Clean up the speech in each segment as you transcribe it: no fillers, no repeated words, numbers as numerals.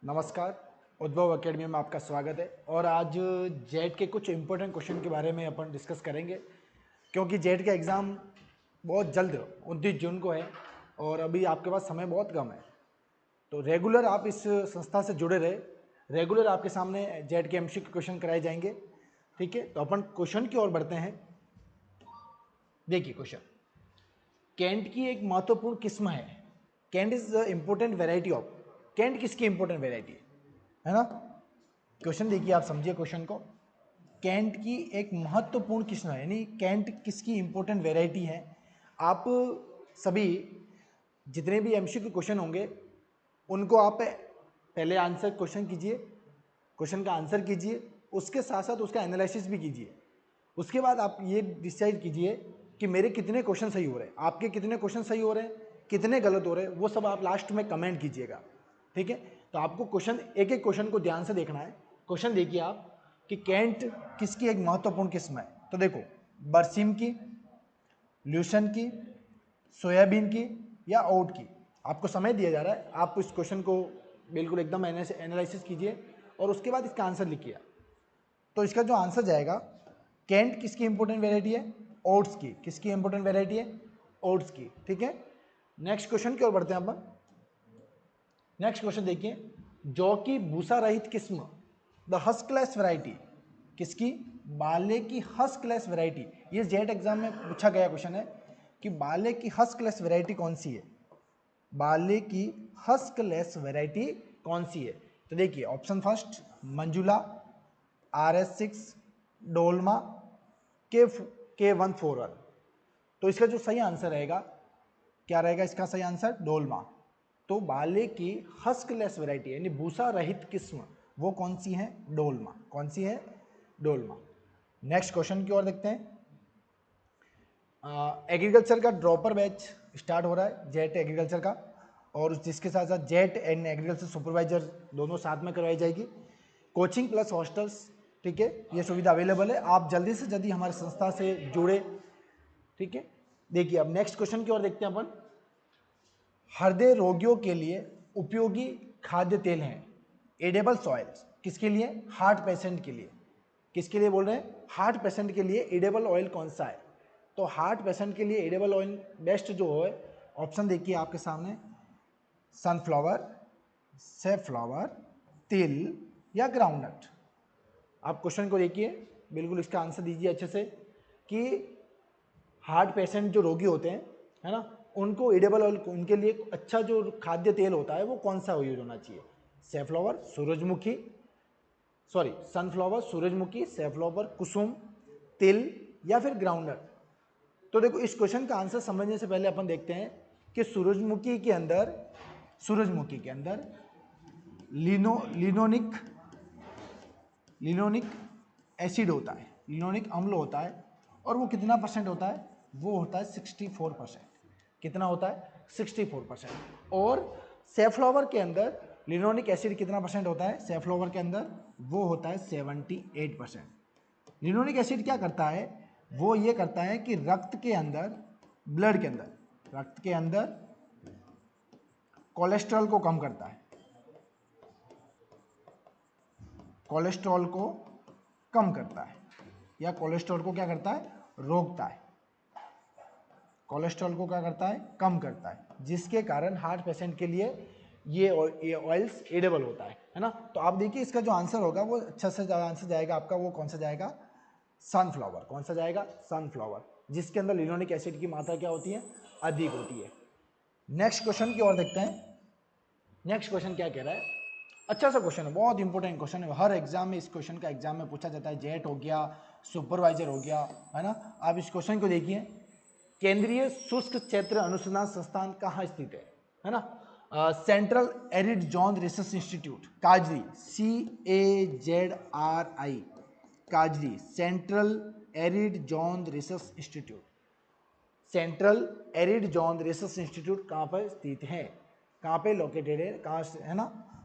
नमस्कार। उद्भव एकेडमी में आपका स्वागत है। और आज जेट के कुछ इंपॉर्टेंट क्वेश्चन के बारे में अपन डिस्कस करेंगे, क्योंकि जेट का एग्ज़ाम बहुत जल्द 29 जून को है और अभी आपके पास समय बहुत कम है। तो रेगुलर आप इस संस्था से जुड़े रहे, रेगुलर आपके सामने जेट के एमसीक्यू क्वेश्चन कराए जाएंगे। ठीक है, तो अपन क्वेश्चन की ओर बढ़ते हैं। देखिए क्वेश्चन, कैंट की एक महत्वपूर्ण किस्म है। Kent is the important variety of. Kent किसकी इंपॉर्टेंट वेराइटी है ना? क्वेश्चन देखिए, आप समझिए क्वेश्चन को। कैंट की एक महत्वपूर्ण किस्म है, यानी कैंट किसकी इंपॉर्टेंट वेराइटी है। आप सभी जितने भी एमसीक्यू क्वेश्चन होंगे उनको आप पहले आंसर क्वेश्चन कीजिए, क्वेश्चन का आंसर कीजिए, उसके साथ साथ उसका एनालिसिस भी कीजिए। उसके बाद आप ये डिसाइड कीजिए कि मेरे कितने क्वेश्चन सही हो रहे हैं, आपके कितने क्वेश्चन सही हो रहे हैं, कितने गलत हो रहे हैं, वो सब आप लास्ट में कमेंट कीजिएगा। ठीक है, तो आपको क्वेश्चन एक एक क्वेश्चन को ध्यान से देखना है। क्वेश्चन देखिए आप कि कैंट किसकी एक महत्वपूर्ण किस्म है। तो देखो, बरसीम की, ल्यूशन की, सोयाबीन की या ओट की। आपको समय दिया जा रहा है, आप इस क्वेश्चन को बिल्कुल एकदम एनालिसिस कीजिए और उसके बाद इसका आंसर लिखिए। तो इसका जो आंसर जाएगा, कैंट किसकी इंपॉर्टेंट वेराइटी है? ओट्स की। किसकी इंपॉर्टेंट वेराइटी है? ओट्स की। ठीक है, नेक्स्ट क्वेश्चन की ओर बढ़ते हैं अपन। नेक्स्ट क्वेश्चन देखिए, जौ की भूसा रहित किस्म, द हस्कलेस वैरायटी। किसकी? बाले की हस्कलेस वैरायटी। ये जेट एग्जाम में पूछा गया क्वेश्चन है कि बाले की हस्कलेस वैरायटी कौन सी है। बाले की हस्कलेस वैरायटी कौन सी है? तो देखिए, option first Manjula, RS6, Dolma, K141। तो इसका जो सही आंसर रहेगा, क्या रहेगा इसका सही आंसर? डोलमा। तो बाले की हस्कलेस वैरायटी यानी भूसा रहित किस्म वो कौन सी है? डोलमा। कौन सी है? डोलमा। नेक्स्ट क्वेश्चन की ओर देखते हैं। एग्रीकल्चर का ड्रॉपर बैच स्टार्ट हो रहा है, जेट एग्रीकल्चर का, और जिसके साथ साथ जेट एंड एग्रीकल्चर सुपरवाइजर दोनों साथ में करवाई जाएगी। कोचिंग प्लस हॉस्टल्स, ठीक है, ये सुविधा अवेलेबल है। आप जल्दी से जल्दी हमारी संस्था से जुड़े। ठीक है, देखिए अब नेक्स्ट क्वेश्चन की ओर देखते हैं अपन। हृदय रोगियों के लिए उपयोगी खाद्य तेल हैं एडेबल सॉइल्स। किसके लिए? हार्ट पेशेंट के लिए। किसके लिए बोल रहे हैं? हार्ट पेशेंट के लिए एडेबल ऑयल कौन सा है? तो हार्ट पेशेंट के लिए एडेबल ऑयल बेस्ट जो है, ऑप्शन देखिए आपके सामने, सनफ्लावर, सेफ्लावर, तिल या ग्राउंडनट। आप क्वेश्चन को देखिए, बिल्कुल इसका आंसर दीजिए अच्छे से कि हार्ट पेशेंट जो रोगी होते हैं, है ना, उनको एडेबल ऑयल, उनके लिए अच्छा जो खाद्य तेल होता है वो कौन सा यूज होना चाहिए? सेफ्लावर, सूरजमुखी, सॉरी सनफ्लावर, सूरजमुखी, सेफ्लावर, कुसुम, तिल या फिर ग्राउंडनट। तो देखो, इस क्वेश्चन का आंसर समझने से पहले अपन देखते हैं कि सूरजमुखी के अंदर लिनोनिक लिनोनिक एसिड होता है, लिनोनिक अम्ल होता है, और वो कितना परसेंट होता है? वो होता है 64%। कितना होता है? 64%। और सेफ्लावर के अंदर लिनोनिक एसिड कितना परसेंट होता है? सेफ्लावर के अंदर वो होता है 78%। लिनोनिक एसिड क्या करता है? वो ये करता है कि रक्त के अंदर, ब्लड के अंदर, रक्त के अंदर कोलेस्ट्रॉल को कम करता है, कोलेस्ट्रॉल को कम करता है, या कोलेस्ट्रॉल को क्या करता है? रोकता है। कोलेस्ट्रॉल को क्या करता है? कम करता है, जिसके कारण हार्ट पेशेंट के लिए ये ऑयल्स एडेबल होता है ना। तो आप देखिए, इसका जो आंसर होगा वो अच्छा से आंसर जाएगा आपका, वो कौन सा जाएगा? सनफ्लावर। कौन सा जाएगा? सनफ्लावर, जिसके अंदर लिनोनिक एसिड की मात्रा क्या होती है? अधिक होती है। नेक्स्ट क्वेश्चन की ओर देखते हैं। नेक्स्ट क्वेश्चन क्या कह रहा है? अच्छा सा क्वेश्चन है, बहुत इंपॉर्टेंट क्वेश्चन है, हर एग्जाम में इस क्वेश्चन का एग्जाम में पूछा जाता है। जेट हो गया, सुपरवाइजर हो गया, है ना। आप इस क्वेश्चन को देखिए, केंद्रीय शुष्क क्षेत्र अनुसंधान संस्थान कहाँ स्थित है ना? Central arid zone research institute, काजरी, CAZRI, काजरी, central arid zone research institute. Central arid zone research institute कहाँ पर स्थित है? कहाँ पे लोकेटेड है? कहाँ से, है ना?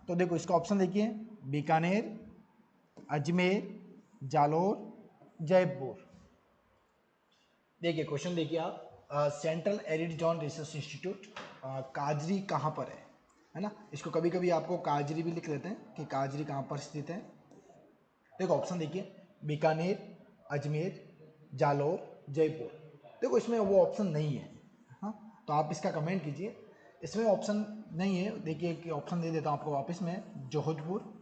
तो देखो इसका ऑप्शन देखिए, बीकानेर, अजमेर, जालोर, जयपुर। देखिए क्वेश्चन देखिए आप, central arid zone research institute काजरी कहाँ पर है? है ना। इसको कभी कभी आपको काजरी भी लिख लेते हैं कि काजरी कहाँ पर स्थित है। देखो ऑप्शन देखिए, बीकानेर, अजमेर, जालौर, जयपुर। देखो इसमें वो ऑप्शन नहीं है, हाँ, तो आप इसका कमेंट कीजिए। इसमें ऑप्शन नहीं है, देखिए कि ऑप्शन दे देता हूँ आपको वापस में। Jodhpur,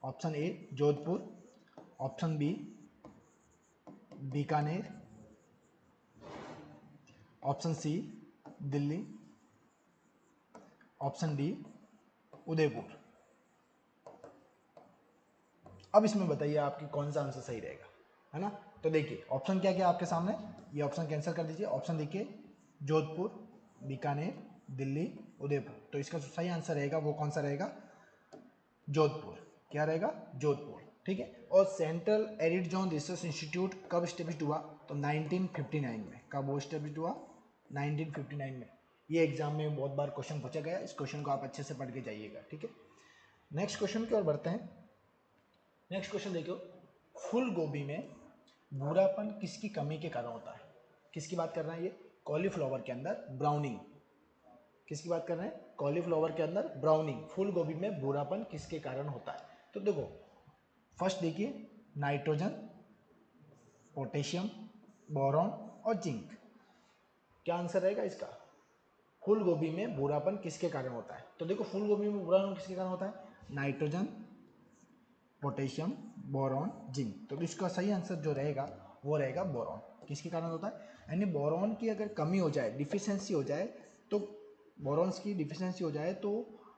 option A Jodhpur, option B Bikaner, option C Delhi, option D Udaipur. अब इसमें बताइए आपकी कौन सा आंसर सही रहेगा, है ना। तो देखिए ऑप्शन क्या क्या आपके सामने, ये ऑप्शन कैंसिल कर दीजिए। ऑप्शन देखिए, जोधपुर, बीकानेर, दिल्ली, उदयपुर। तो इसका जो सही आंसर रहेगा वो कौन सा रहेगा, जोधपुर। क्या रहेगा, जोधपुर, ठीक है। और central arid zone research institute कब स्टेब्लिश हुआ, तो 1959 में। कब वो स्टेब्लिश हुआ, 1959 में। ये एग्जाम में बहुत बार क्वेश्चन पूछा गया, इस क्वेश्चन को आप अच्छे से पढ़ के जाइएगा, ठीक है। नेक्स्ट क्वेश्चन की ओर बढ़ते हैं। नेक्स्ट क्वेश्चन देखो, फूल गोभी में भूरापन किसकी कमी के कारण होता है। किसकी बात कर रहे हैं ये, कॉलीफ्लावर के अंदर ब्राउनिंग। किसकी बात कर रहे हैं, कॉलीफ्लावर के अंदर ब्राउनिंग, फूल गोभी में भूरापन किसके कारण होता है। तो देखो फर्स्ट देखिए, नाइट्रोजन, पोटेशियम, बोरॉन और जिंक। क्या आंसर रहेगा इसका, फूल गोभी में भूरापन किसके कारण होता है। तो देखो फूल गोभी में भूरापन किसके कारण होता है, नाइट्रोजन, पोटेशियम, बोरॉन, जिंक। तो इसका सही आंसर जो रहेगा वो रहेगा बोरॉन। किसके कारण होता है, यानी बोरॉन की अगर कमी हो जाए, डिफिशियंसी हो जाए, तो बोरॉन्स की डिफिशियंसी हो जाए तो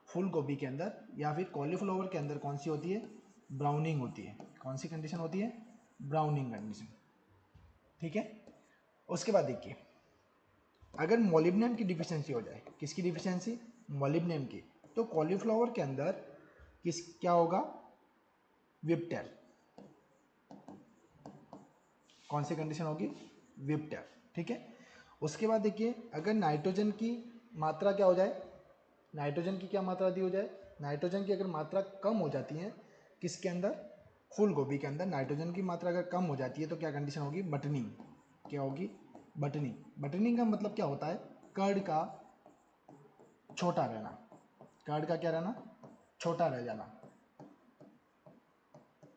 फूल गोभी के अंदर या फिर कॉलीफ्लावर के अंदर कौन सी होती है, ब्राउनिंग होती है। कौन सी कंडीशन होती है, ब्राउनिंग कंडीशन, ठीक है। उसके बाद देखिए, अगर मोलिब्डेनम की डिफिशियंसी हो जाए, किसकी डिफिशियंसी, मोलिब्डेनम की, तो कॉलीफ्लावर के अंदर क्या होगा, विप्टर। कौन सी कंडीशन होगी, विप्टर, ठीक है। उसके बाद देखिए, अगर नाइट्रोजन की मात्रा क्या हो जाए, नाइट्रोजन की क्या मात्रा दी हो जाए, नाइट्रोजन की अगर मात्रा कम हो जाती है किसके अंदर, फूल गोभी के अंदर नाइट्रोजन की मात्रा अगर कम हो जाती है तो क्या कंडीशन होगी, बटनिंग। क्या होगी, बटनिंग। बटनिंग का मतलब क्या होता है, कर्ड का छोटा रहना। कर्ड का क्या रहना, छोटा रह जाना।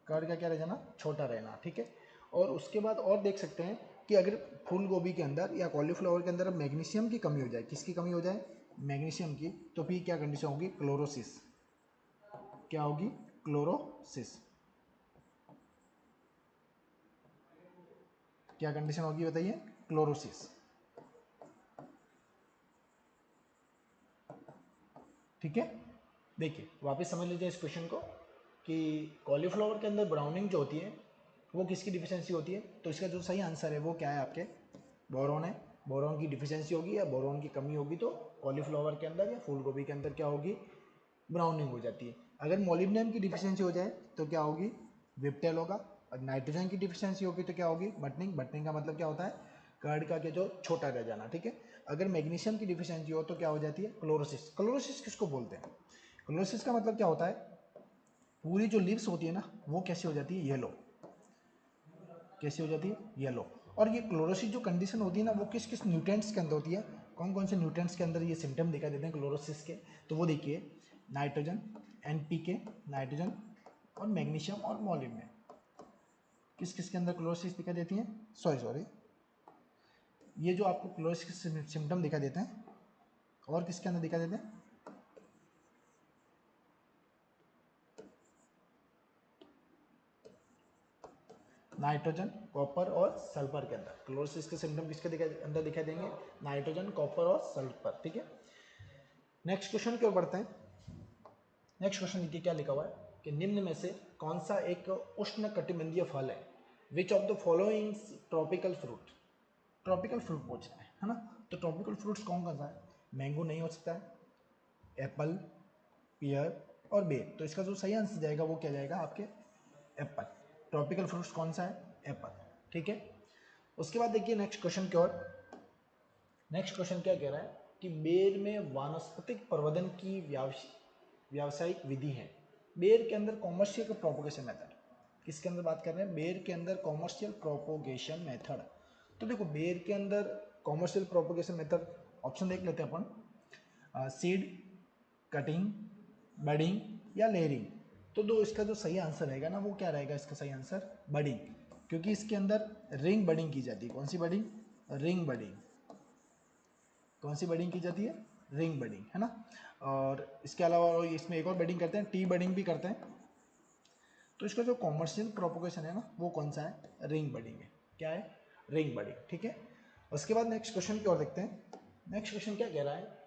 कर्ड का क्या रह जाना, छोटा रहना, ठीक है। और उसके बाद और देख सकते हैं कि अगर फूल गोभी के अंदर या कॉलीफ्लावर के अंदर मैग्नीशियम की कमी हो जाए, किसकी कमी हो जाए, मैग्नीशियम की, तो फिर क्या कंडीशन होगी, क्लोरोसिस। क्या होगी, क्लोरोसिस। क्या कंडीशन होगी बताइए, क्लोरोसिस, ठीक है। देखिए वापस समझ लीजिए इस क्वेश्चन को कि कॉलीफ्लावर के अंदर ब्राउनिंग जो होती है वो किसकी डिफिशियंसी होती है। तो इसका जो सही आंसर है वो क्या है, आपके बोरॉन है। बोरॉन की डिफिशियंसी होगी या बोरॉन की कमी होगी तो कॉलीफ्लावर के अंदर या फूल गोभी के अंदर क्या होगी, ब्राउनिंग हो जाती है। अगर मोलिब्डेनम की डिफिशियंसी हो जाए तो क्या होगी, विप्टेल होगा। और नाइट्रोजन की डिफिशियंसी होगी तो क्या होगी, बटनिंग। बटनिंग का मतलब क्या होता है, कर्ड का क्या जो छोटा रह जाना, ठीक है। अगर मैग्नीशियम की डिफिशियंसी हो तो क्या हो जाती है, क्लोरोसिस। क्लोरोसिस किसको बोलते हैं, क्लोरोसिस का मतलब क्या होता है, पूरी जो लिप्स होती है ना वो कैसी हो जाती है, येलो। कैसी हो जाती है, येलो। और ये क्लोरोसिस जो कंडीशन होती है ना वो किस किस न्यूट्रिएंट्स के अंदर होती है, कौन कौन से न्यूट्रिएंट्स के अंदर ये सिम्टम दिखाई देते हैं क्लोरोसिस के। तो वो देखिए, नाइट्रोजन, एनपीके, नाइट्रोजन और मैग्नीशियम और मोलिब्डेनम। किस किस के अंदर क्लोरोसिस दिखाई देती है, सॉरी सॉरी, ये जो आपको क्लोरोसिस के सिम्टम दिखाई देते हैं और किसके अंदर दिखाई देते हैं, नाइट्रोजन, कॉपर और सल्फर के अंदर। क्लोरोसिस के सिम्टम किसके अंदर दिखाई देंगे, नाइट्रोजन, कॉपर और सल्फर, ठीक है। नेक्स्ट क्वेश्चन की ओर बढ़ते हैं। नेक्स्ट क्वेश्चन देखिए क्या लिखा हुआ है कि निम्न में से कौन सा एक उष्ण कटिबंधीय फल है, विच of the following tropical fruit. Tropical fruit पूछ रहे हैं, है ना। तो ट्रॉपिकल फ्रूट्स कौन कौन सा है, मैंगो नहीं हो सकता है, एप्पल, पियर और बेर। तो इसका जो सही आंसर जाएगा वो क्या जाएगा, आपके एप्पल। ट्रॉपिकल फ्रूट्स कौन सा है, एप्पल, ठीक है। उसके बाद देखिए नेक्स्ट क्वेश्चन की ओर। नेक्स्ट क्वेश्चन क्या कह रहा है कि बेर में वानस्पतिक प्रवर्धन की व्यावसायिक विधि है। बेर के अंदर कॉमर्शियल प्रोपोगेशन मेथड, किसके अंदर बात कर रहे हैं, बेर के अंदर कॉमर्शियल प्रोपोगेशन मेथड। तो देखो बेर के अंदर कॉमर्शियल प्रोपोगेशन मेथड, ऑप्शन देख लेते हैं अपन, सीड, कटिंग, बडिंग या लेयरिंग। तो दो इसका जो सही आंसर रहेगा ना वो क्या रहेगा, इसका सही आंसर बडिंग, क्योंकि इसके अंदर रिंग बडिंग की जाती है। कौन सी बडिंग? Ring budding. कौन सी बडिंग की जाती है? रिंग बडिंग, है ना। और इसके अलावा इसमें एक और बडिंग करते हैं, टी बडिंग भी करते हैं। तो इसका जो कॉमर्शियल प्रोपोगेशन है ना वो कौन सा है? रिंग बडिंग है। क्या है? रिंग बडिंग, ठीक है। उसके बाद नेक्स्ट क्वेश्चन की ओर देखते हैं। नेक्स्ट क्वेश्चन क्या कह रहा है?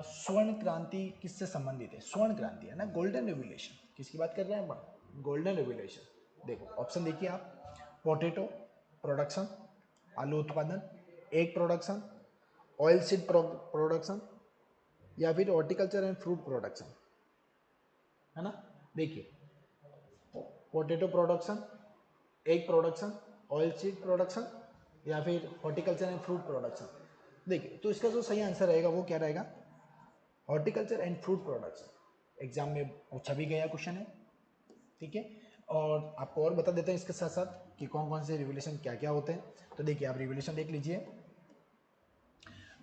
स्वर्ण क्रांति किससे संबंधित है? स्वर्ण क्रांति है ना, गोल्डन रेवोल्यूशन। किसकी बात कर रहे हैं अपन? Golden revolution. देखो ऑप्शन देखिए आप, पोटैटो प्रोडक्शन, आलू उत्पादन, egg production, oil seed production, या फिर हॉर्टिकल्चर एंड फ्रूट प्रोडक्शन, है ना। देखिए, potato production, egg production, oil seed production, या फिर हॉर्टिकल्चर एंड फ्रूट प्रोडक्शन। देखिए तो इसका जो सही आंसर रहेगा वो क्या रहेगा? Horticulture and fruit production. Exam में पूछा भी गया क्वेश्चन है, ठीक है। और आपको और बता देते हैं इसके साथ साथ कि कौन कौन से रिवोल्यूशन क्या क्या होते हैं। तो देखिए आप रिवोल्यूशन देख लीजिए।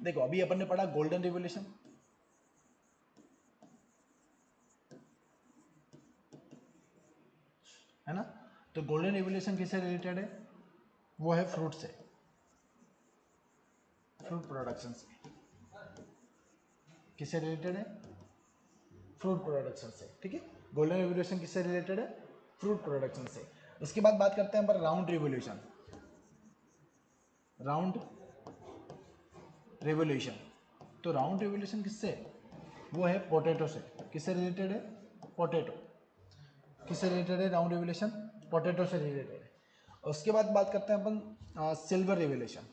देखो अभी अपन ने पढ़ा गोल्डन रिवोल्यूशन, है ना। तो गोल्डन रिवोल्यूशन किससे रिलेटेड है? वो है फ्रूट से, फ्रूट प्रोडक्शन से। किससे रिलेटेड है? फ्रूट प्रोडक्शन से, ठीक है। गोल्डन रिवोल्यूशन किससे रिलेटेड है? फ्रूट प्रोडक्शन से। उसके बाद बात करते हैं पर राउंड रिवोल्यूशन। राउंड रिवोल्यूशन, तो राउंड रिवोल्यूशन किससे? वो है पोटैटो से। किससे रिलेटेड है? पोटैटो। किससे रिलेटेड है राउंड रिवोल्यूशन? पोटैटो से रिलेटेड है। उसके बाद बात करते हैं अपन सिल्वर रिवोल्यूशन।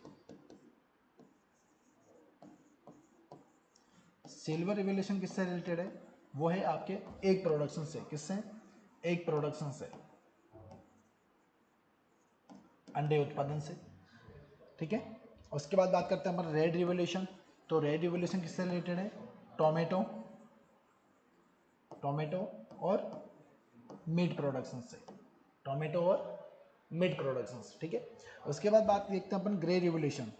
सिल्वर रिवोल्यूशन किससे रिलेटेड है? वो है आपके एग प्रोडक्शन से। किससे? एग प्रोडक्शन से, अंडे उत्पादन से, ठीक है। उसके बाद बात करते हैं अपन रेड रिवोल्यूशन। तो रेड रिवोल्यूशन किससे रिलेटेड है? टोमेटो, टोमेटो और मीट प्रोडक्शन से। टोमेटो और मीट प्रोडक्शन से, ठीक है। उसके बाद बात देखते हैं अपन ग्रे रिवोल्यूशन।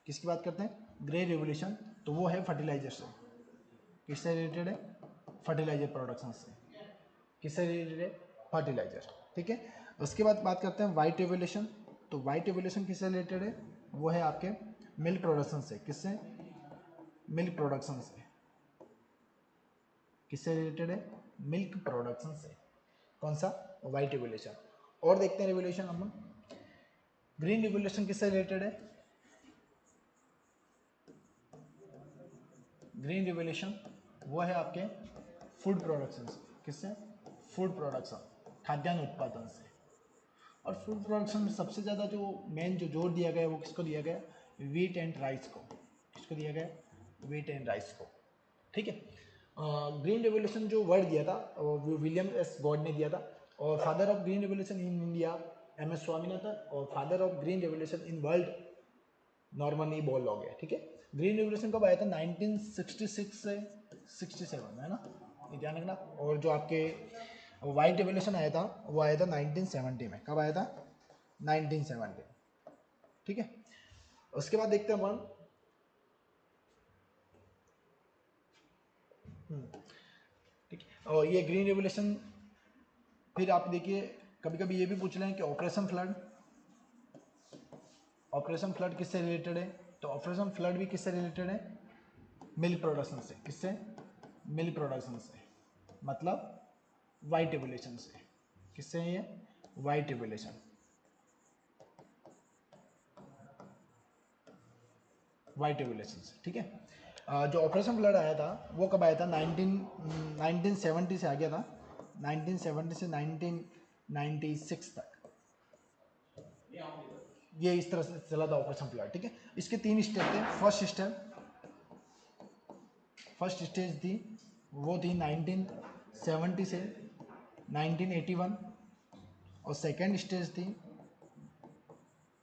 किसकी बात करते हैं? ग्रे रिवोल्यूशन, तो वो है फर्टिलाइजर से। किससे रिलेटेड है? फर्टिलाइजर प्रोडक्शन से। किससे रिलेटेड है? फर्टिलाइजर, ठीक है। उसके बाद बात करते हैं वाइट रिवोल्यूशन। तो वाइट रिवोल्यूशन किससे रिलेटेड है? वो है आपके मिल्क प्रोडक्शन से। किससे? मिल्क प्रोडक्शन से। किससे रिलेटेड है? मिल्क प्रोडक्शन से। कौन सा? White revolution. और देखते हैं रिवोल्यूशन अपन, ग्रीन रिवोल्यूशन किससे रिलेटेड है? ग्रीन रिवोल्यूशन वो है आपके फूड प्रोडक्शन से। किससे? फूड प्रोडक्शन, खाद्यान्न उत्पादन से। और फूड प्रोडक्शन में सबसे ज़्यादा जो मेन जो जोर दिया गया है वो किसको दिया गया? वीट एंड राइस को। किसको दिया गया? वीट एंड राइस को, ठीक है। ग्रीन रेवोल्यूशन जो वर्ड दिया था वो विलियम एस गॉड ने दिया था। और father of green revolution in India M S Swaminathan, और father of green revolution in world Norman E Borlaug हो गया, ठीक है। ग्रीन रेवोल्यूशन कब आया था? 1966 से 67, है ना, ये ध्यान रखना। और जो आपके वाइट रेवोल्यूशन आया था वो आया था 1970 में। कब आया था? 1970, ठीक है। उसके बाद देखते हैं अपन, ठीक है। और ये ग्रीन रेवोल्यूशन, फिर आप देखिए कभी कभी ये भी पूछ रहे हैं कि ऑपरेशन फ्लड, ऑपरेशन फ्लड किससे रिलेटेड है? तो ऑपरेशन फ्लड भी किससे रिलेटेड है? मिल्क प्रोडक्शन से। किससे? मिल्क प्रोडक्शन से, मतलब वाइट रेवोल्यूशन से। किससे है ये? वाइट रेवोल्यूशन, वाइट रेवोल्यूशन से, ठीक है। जो ऑपरेशन फ्लड आया था वो कब आया था? 1970 से आ गया था, 1970 से 1996 तक। ये इस तरह से चला था ऑपरेशन फ्लड, ठीक है। इसके 3 स्टेप थे। फर्स्ट स्टेज थी वो थी 1970 से 1981, और सेकेंड स्टेज थी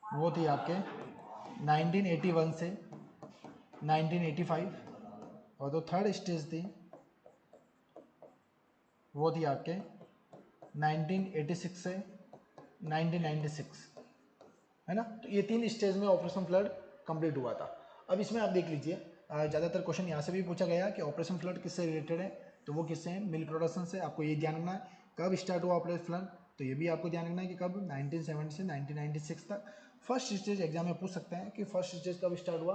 वो थी आपके 1981 से 1985, और जो थर्ड स्टेज थी वो थी आपके 1986 से 1996, है ना। तो ये 3 स्टेज में ऑपरेशन फ्लड कंप्लीट हुआ था। अब इसमें आप देख लीजिए ज़्यादातर क्वेश्चन यहाँ से भी पूछा गया कि ऑपरेशन फ्लड किससे रिलेटेड है, तो वो किससे है, मिल्क प्रोडक्शन से। आपको ये ध्यान रखना है कब स्टार्ट हुआ ऑपरेशन फ्लड, तो ये भी आपको ध्यान रखना है कि कब, 1970 से 1996 तक। फर्स्ट स्टेज एग्जाम में पूछ सकते हैं कि फर्स्ट स्टेज कब स्टार्ट हुआ,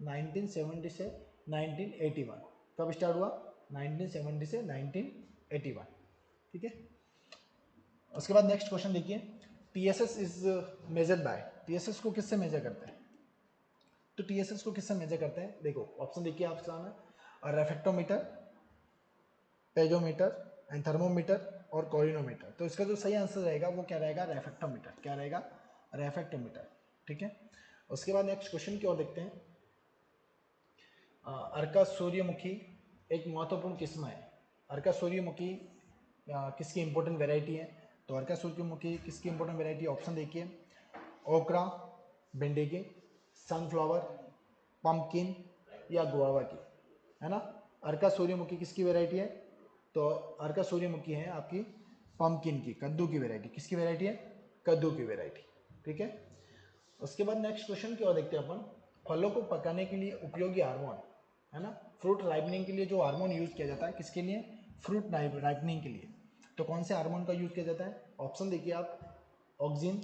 1970 से 1981। कब स्टार्ट हुआ, 1970 से 1981। ठीक है। उसके बाद नेक्स्ट क्वेश्चन देखिए, TSS is measured by, TSS को किससे मेजर करते हैं, तो TSS को किससे मेजर करते हैं, देखो ऑप्शन देखिए आप सामने, रेफ्रेक्टोमीटर, पेजोमीटर एंड थर्मोमीटर और कोरिनोमीटर। तो इसका जो सही आंसर रहेगा वो क्या रहेगा, रेफ्रेक्टोमीटर। क्या रहेगा, रेफ्रेक्टोमीटर। ठीक है। उसके बाद नेक्स्ट क्वेश्चन की ओर देखते हैं, अर्का सूर्यमुखी एक महत्वपूर्ण किस्म है। अर्का सूर्यमुखी किसकी इंपॉर्टेंट वेराइटी है, तो अर्का सूर्यमुखी किसकी इंपॉर्टेंट वेराइटी, ऑप्शन देखिए, ओकरा, भिंडी की, सनफ्लावर, पम्पकिन या गुआवा की, है ना। अर्का सूर्यमुखी किसकी वेराइटी है, तो अर्का सूर्यमुखी है आपकी पम्पकिन की, कद्दू की वेराइटी। किसकी वेराइटी है, कद्दू की वेराइटी। ठीक है। उसके बाद नेक्स्ट क्वेश्चन की ओर देखते हैं अपन, फलों को पकाने के लिए उपयोगी हार्मोन, है ना, फ्रूट राइपनिंग के लिए जो हार्मोन यूज किया जाता है, किसके लिए, फ्रूट राइपनिंग के लिए, तो कौन से हार्मोन का यूज किया जाता है, ऑप्शन देखिए आप, ऑक्सिन,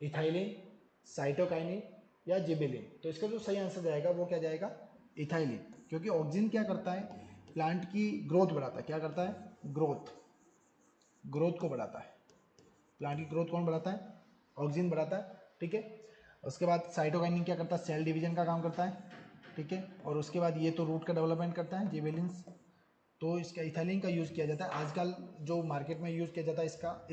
इथाइलिन, साइटोकाइनिन या जिबेलिन। तो इसका जो सही आंसर जाएगा वो क्या जाएगा, इथाइलिन, क्योंकि ऑक्सिन क्या करता है, प्लांट की ग्रोथ बढ़ाता है। क्या करता है, ग्रोथ को बढ़ाता है। प्लांट की ग्रोथ कौन बढ़ाता है, ऑक्सिन बढ़ाता है। ठीक है। उसके बाद साइटोकाइनिन क्या करता है, सेल डिवीजन का काम करता है। ठीक है। और उसके बाद ये तो रूट का डेवलपमेंट करता है, जिबेलिन्स। तो इसका इथाइलिन का यूज़ किया जाता है। आजकल जो मार्केट में यूज़ किया जाता है इसका,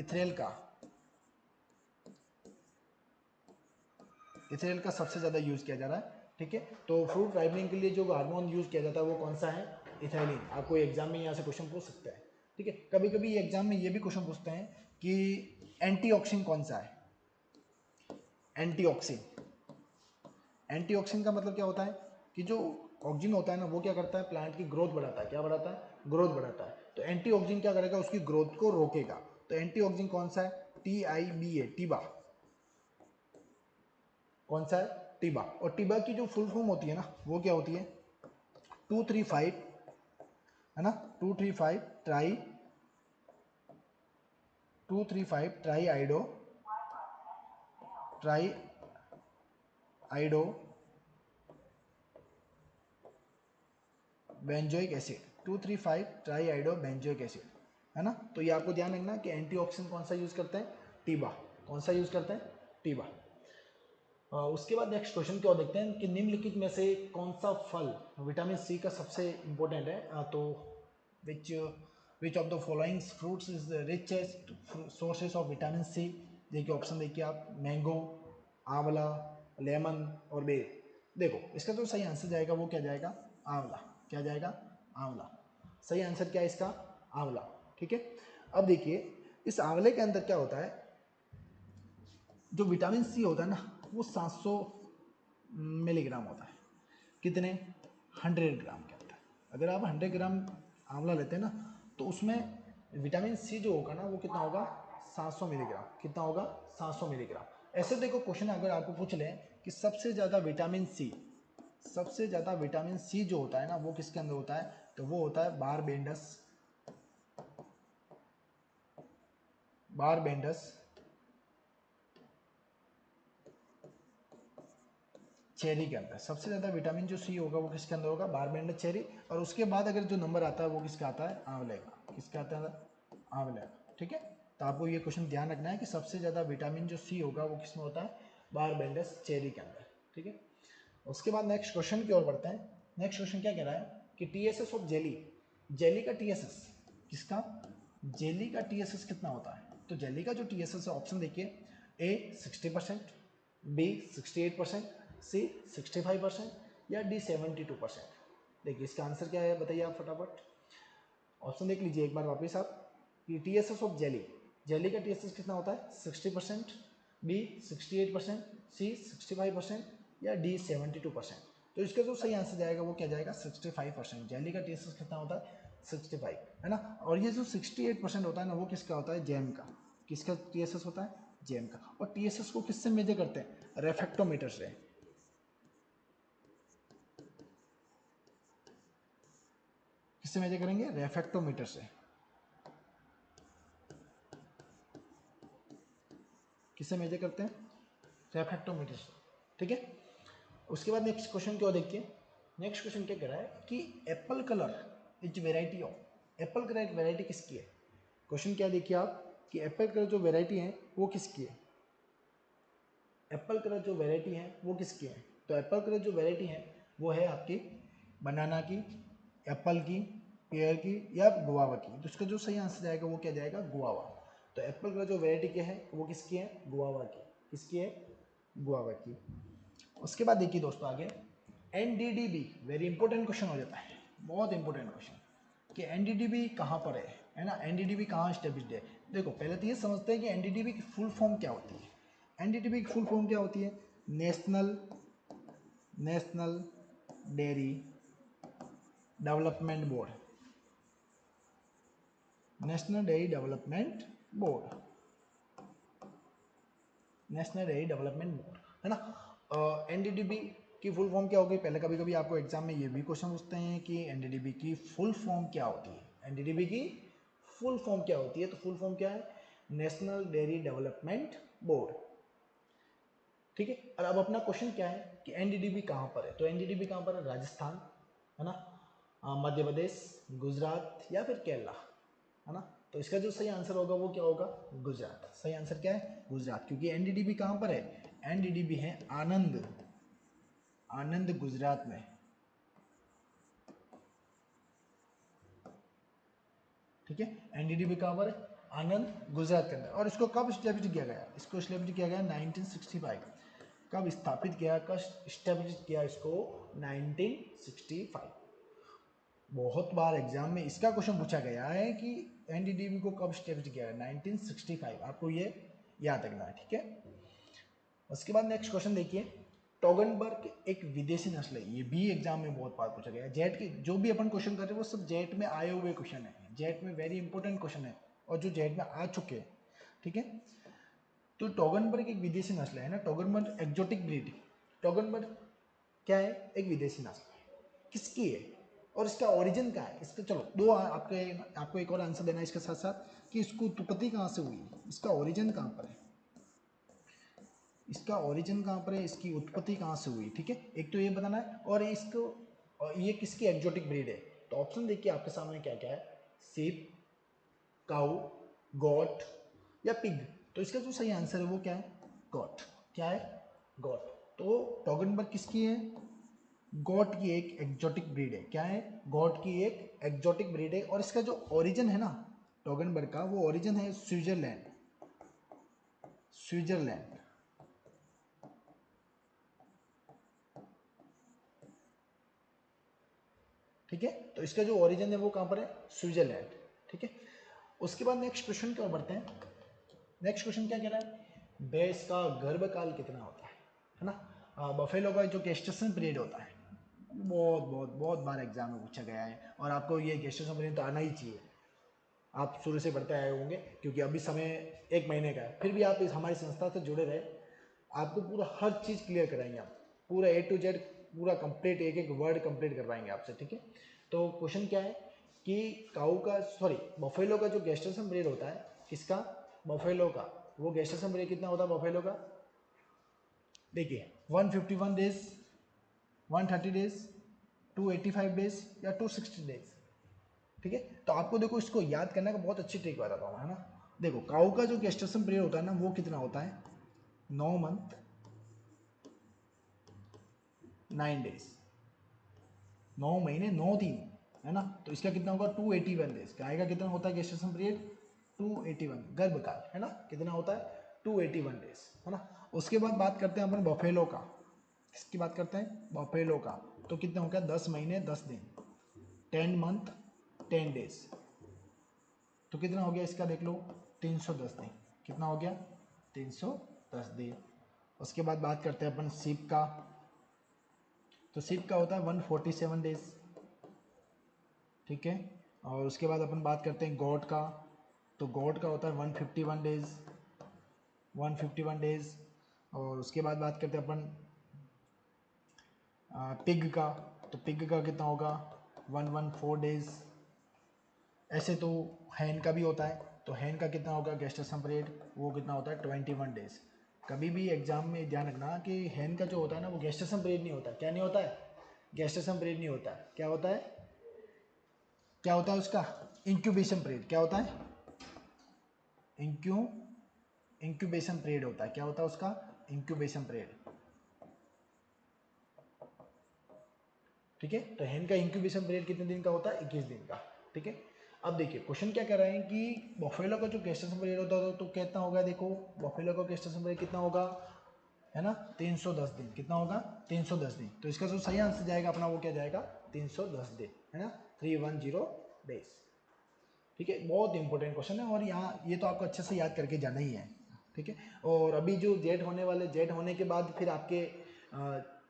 इथेनॉल का सबसे ज़्यादा यूज़ किया जा रहा है। ठीक है। तो फ्रूट राइपनिंग के लिए जो हार्मोन यूज़ किया जाता है वो कौन सा है, इथाइलिन। आपको एग्जाम में यहाँ से क्वेश्चन पूछ सकता है। ठीक है। कभी कभी एग्जाम में ये भी क्वेश्चन पूछते हैं कि एंटीऑक्सिन कौन सा है, एंटीऑक्सिन। एंटीऑक्सिन का मतलब क्या होता है कि जो ऑक्सिन होता है ना, वो क्या करता है, प्लांट की ग्रोथ बढ़ाता है। क्या बढ़ाता है, ग्रोथ बढ़ाता है। तो एंटीऑक्सिन क्या करेगा, उसकी ग्रोथ को रोकेगा। तो एंटीऑक्सिन कौन सा है, TIBA, टीबा। कौन सा है, टीबा। और टीबा की जो फुल फॉर्म होती है ना, वो क्या होती है, 235, है ना, 235 try आइडो benzoic acid, 235 try आइडो benzoic acid, है ना। तो ये आपको ध्यान रखना कि एंटीऑक्सीडेंट कौन सा यूज करते हैं, टीबा। कौन सा यूज करते हैं, टीबा। उसके बाद नेक्स्ट क्वेश्चन की ओर देखते हैं कि निम्नलिखित में से कौन सा फल विटामिन सी का सबसे इंपॉर्टेंट है, तो which of the following fruits is the richest sources of vitamin C. देखिए ऑप्शन देखिए आप, मैंगो, आंवला, लेमन और बेर। देखो इसका जो सही आंसर जाएगा वो क्या जाएगा, आंवला। क्या जाएगा, आंवला। सही आंसर क्या है इसका, आंवला। ठीक है। अब देखिए इस आंवले के अंदर क्या होता है, जो विटामिन सी होता है ना, वो 700 मिलीग्राम होता है। कितने, 100 ग्राम के अंदर। अगर आप 100 ग्राम आंवला लेते हैं ना, तो उसमें विटामिन सी जो होगा ना वो कितना होगा, 700 मिलीग्राम। कितना होगा, 700 मिलीग्राम। ऐसे देखो क्वेश्चन अगर आपको पूछ लें कि सबसे ज़्यादा विटामिन सी जो होता है ना वो किसके अंदर होता है, तो वो होता है बारबेंडस चेरी के अंदर। सबसे ज़्यादा विटामिन जो सी होगा वो किसके अंदर होगा, बारबेंडस चेरी। और उसके बाद अगर जो नंबर आता है वो किसका आता है, आंवले का। किसका आता है, आंवले का। ठीक है। तो आपको ये क्वेश्चन ध्यान रखना है कि सबसे ज़्यादा विटामिन जो सी होगा वो किसमें होता है, बारबेंडस चेरी के अंदर। ठीक है। उसके बाद नेक्स्ट क्वेश्चन की ओर बढ़ते हैं। नेक्स्ट क्वेश्चन क्या कह रहा है कि TSS ऑफ जेली का TSS किसका, जेली का TSS कितना होता है। तो जेली का जो TSS है, ऑप्शन देखिए, A 60%, B 68%, C 65% या D 72%। देखिए इसका आंसर क्या है, बताइए आप फटाफट। ऑप्शन देख लीजिए एक बार वापस आप, कि TSS ऑफ जेली का TSS कितना होता है, 60%, B 68%, C 65% या D 72%। तो इसका जो सही आंसर जाएगा वो क्या जाएगा, 65%। जेली का TSS कितना होता है, 65, है ना। और ये जो 68% होता है ना वो किसका होता है, जैम का। किसका TSS होता है, जैम का। और TSS को किससे मेजर करते हैं, रेफ्रेक्टोमीटर से। किससे मेजर करेंगे? रेफ्रैक्टोमीटर से। किससे मेजर करते हैं? रेफ्रैक्टोमीटर से, ठीक है। उसके बाद नेक्स्ट क्वेश्चन क्या देखिए। नेक्स्ट क्वेश्चन क्या कह रहा है कि Apple colour is variety of, Apple colour variety किसकी है? क्वेश्चन क्या देखिए आप कि एप्पल कलर जो वेराइटी है वो किसकी है? एप्पल कलर जो वेराइटी है वो किसकी है? तो एप्पल कलर जो वेराइटी है वो है आपकी बनाना की, एप्पल की, पेयर की या गुआवा की। तो इसका जो सही आंसर जाएगा वो क्या जाएगा? गुआवा। तो एप्पल कलर जो वेराइटी के है वो किसकी है? गुआवा की। किसकी है? गुआवा की। उसके बाद देखिए दोस्तों आगे NDDB, वेरी इंपॉर्टेंट क्वेश्चन हो जाता है, बहुत इंपॉर्टेंट क्वेश्चन कि NDDB कहाँ पर है ना? NDDB कहाँ स्टेब्लिश्ड है? देखो पहले तो ये समझते हैं कि NDDB की फुल फॉर्म क्या होती है। NDDB की फुल फॉर्म क्या होती है? National dairy development board, national dairy development board, national dairy development board, है ना। NDDB की फुल फॉर्म क्या होगी? पहले कभी कभी आपको एग्जाम में ये भी क्वेश्चन पूछते हैं कि NDDB की फुल फॉर्म क्या होती है? NDDB की फुल फॉर्म क्या होती है? तो फुल फॉर्म क्या है? नेशनल डेयरी डेवलपमेंट बोर्ड, ठीक है। और अब अपना क्वेश्चन क्या है कि NDDB कहाँ पर है? तो NDDB कहाँ पर है? राजस्थान, है ना, मध्य प्रदेश, गुजरात या फिर केरला, है ना। तो इसका जो सही आंसर होगा वो क्या होगा? गुजरात। सही आंसर क्या है? गुजरात, क्योंकि NDDB कहाँ पर है? NDDB है आनंद, आनंद गुजरात में, ठीक है। NDDB कहाँ पर है? आनंद गुजरात के अंदर। और इसको कब स्टैब्लिश किया गया? इसको स्टैब्लिश किया गया 1965। कब स्थापित किया, कब स्टैब्लिश किया इसको? 1965। बहुत बार एग्जाम में इसका क्वेश्चन पूछा गया है कि NDDB को कब स्टैब्लिश किया गया? 1965। आपको ये याद रखना है, ठीक है। उसके बाद नेक्स्ट क्वेश्चन देखिए, टॉगनबर्ग एक विदेशी नस्ल है। ये भी एग्जाम में बहुत बार पूछा गया है। जेट के जो भी अपन क्वेश्चन कर रहे हैं वो सब जेट में आए हुए क्वेश्चन है, जेट में वेरी इंपॉर्टेंट क्वेश्चन है और जो जेट में आ चुके हैं, ठीक है। तो टॉगनबर्ग एक विदेशी नस्ल है ना, टॉगनबर्ग एक्जोटिक ब्रीड। टॉगनबर्ग क्या है? एक विदेशी नस्ल है। किसकी है और इसका ओरिजिन क्या है? इसका चलो दो आपके आपको एक और आंसर देना है इसके साथ साथ कि इसको उत्पत्ति कहाँ से हुई, इसका ओरिजिन कहाँ पर है, इसका ओरिजिन कहाँ पर है, इसकी उत्पत्ति कहाँ से हुई, ठीक है। एक तो ये बताना है और इसको और ये किसकी एक्जोटिक ब्रीड है। तो ऑप्शन देखिए आपके सामने क्या क्या है, सीप, काऊ, गोट या पिग। तो इसका जो सही आंसर है वो क्या है? गोट। क्या है? गोट। तो टॉगनबर्ग किसकी है? गोट की एक एक्जोटिक ब्रीड है। क्या है? गोट की एक एक्जोटिक ब्रीड है। और इसका जो ओरिजिन है ना टॉगनबर्ग का, वो ओरिजिन है स्विट्जरलैंड, स्विट्जरलैंड, ठीक है। तो इसका जो ओरिजिन है वो कहाँ पर है? स्विट्जरलैंड, ठीक है। उसके बाद नेक्स्ट क्वेश्चन की ओर बढ़ते हैं। नेक्स्ट क्वेश्चन क्या कह रहा है? भैंस का गर्भकाल कितना होता है ना। बफेलो का जो गेस्टेशन पीरियड होता है, बहुत बहुत बहुत बार एग्जाम में पूछा गया है और आपको ये गेस्टेशन पीरियड तो आना ही चाहिए। आप शुरू से पढ़ते आए होंगे क्योंकि अभी समय 1 महीने का है, फिर भी आप इस हमारी संस्था से जुड़े रहे, आपको पूरा हर चीज़ क्लियर कराएंगे, हम पूरा A to Z पूरा कंप्लीट, एक एक वर्ड कंप्लीट करवाएंगे आपसे, ठीक है। तो क्वेश्चन क्या है कि काऊ का सॉरी बफेलो का जो गेस्टेशन पीरियड होता है, किसका? बफेलो का। वो गेस्टेशन पीरियड कितना होता है बफेलो का? देखिए 151 डेज, 130 डेज, 285 डेज या 260 डेज, ठीक है। तो आपको देखो इसको याद करने का बहुत अच्छी ट्रिक बताता हूँ, है ना। देखो काऊ का जो गेस्टेशन पीरियड होता है ना वो कितना होता है? 9 मंथ 9 डेज, 9 महीने 9 दिन, है ना। तो इसका कितना होगा? 281 डेज। गाय का कितना होता है गेस्टेशन पीरियड? 281, गर्भकाल, है ना, कितना होता है? 281 डेज, है ना। उसके बाद बात करते हैं अपन बफेलो का। किसकी बात करते हैं? बफेलो का। तो कितना हो गया? 10 महीने 10 दिन, 10 मंथ 10 डेज। तो कितना हो गया इसका देख लो? 310 दिन। कितना हो गया? 310 दिन। उसके बाद बात करते हैं अपन सीप का। तो सीप का होता है 147 डेज, ठीक है। और उसके बाद अपन बात करते हैं गॉड का। तो गॉड का होता है 151 डेज, 151 डेज। और उसके बाद बात करते हैं अपन पिग का। तो पिग का कितना होगा? 114 डेज, ऐसे तो हैन का भी होता है, तो हैन का कितना होगा गेस्टेशन पीरियड, वो कितना होता है 21 डेज। कभी भी एग्जाम में ध्यान रखना कि हैन का जो होता है ना वो गेस्टेशन पीरियड नहीं होता। क्या नहीं होता है? गेस्टेशन पीरियड नहीं होता है। क्या होता है? क्या होता है उसका? Incubation period. क्या होता है? इंक्यूबेशन पीरियड होता है। क्या होता है उसका? Incubation period. ठीक है, तो हैन का इंक्यूबेशन पीरियड कितने दिन का होता है? 21 दिन का। ठीक है, अब देखिए क्वेश्चन क्या कर रहे हैं कि बफेलो का जो गेस्टेशन पीरियड होता है तो कितना होगा? देखो बफेलो का गेस्टेशन पीरियड कितना होगा, है ना, 310 दिन। कितना होगा? 310 दिन। तो इसका जो सही आंसर जाएगा अपना वो क्या जाएगा? 310 दिन, है ना, 310 डेज। ठीक है, बहुत इंपॉर्टेंट क्वेश्चन है और यहाँ ये तो आपको अच्छे से याद करके जाना ही है। ठीक है, और अभी जो जेड होने वाले, जेड होने के बाद फिर आपके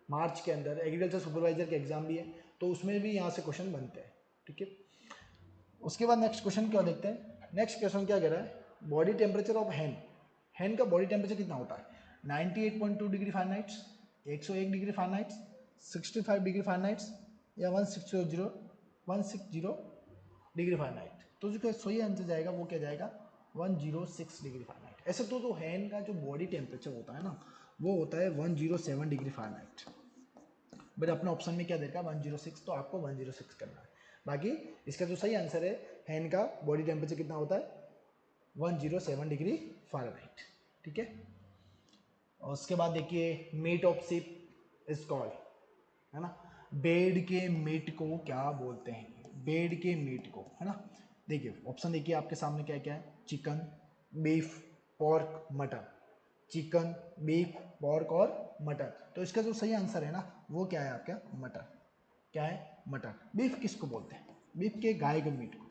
मार्च के अंदर एग्रीकल्चर सुपरवाइजर के एग्जाम भी है, तो उसमें भी यहाँ से क्वेश्चन बनते हैं। ठीक है, उसके बाद नेक्स्ट क्वेश्चन क्या देखते हैं। नेक्स्ट क्वेश्चन क्या कह रहा है? बॉडी टेम्परेचर ऑफ हैन। हैन का बॉडी टेम्परेचर कितना होता है? 98.2 degree Fahrenheit, 101 degree Fahrenheit, 65 degree Fahrenheit या 160 डिग्री फ़ारेनहाइट। तो जो सही आंसर जाएगा वो क्या जाएगा? 106 डिग्री फ़ारेनहाइट। ऐसे तो हैन का जो बॉडी टेम्परेचर होता है ना वो होता है 107 डिग्री फ़ारेनहाइट, बट अपने ऑप्शन में क्या देगा? 106, तो आपको 106 करना है। बाकी इसका जो सही आंसर है हैन का बॉडी टेम्परेचर कितना होता है? 107 डिग्री फ़ारेनहाइट। ठीक है, और उसके बाद देखिए meat of sheep is called, है ना, बेड के मीट को क्या बोलते हैं? बेड के मीट को, है ना। देखिए ऑप्शन देखिए आपके सामने क्या क्या है? Chicken, beef, pork, mutton. Chicken, beef, pork और मटन। तो इसका जो सही आंसर है ना वो क्या है आपका? मटन। क्या है? मटन। बीफ किसको बोलते हैं? बीफ के गाय के मीट को।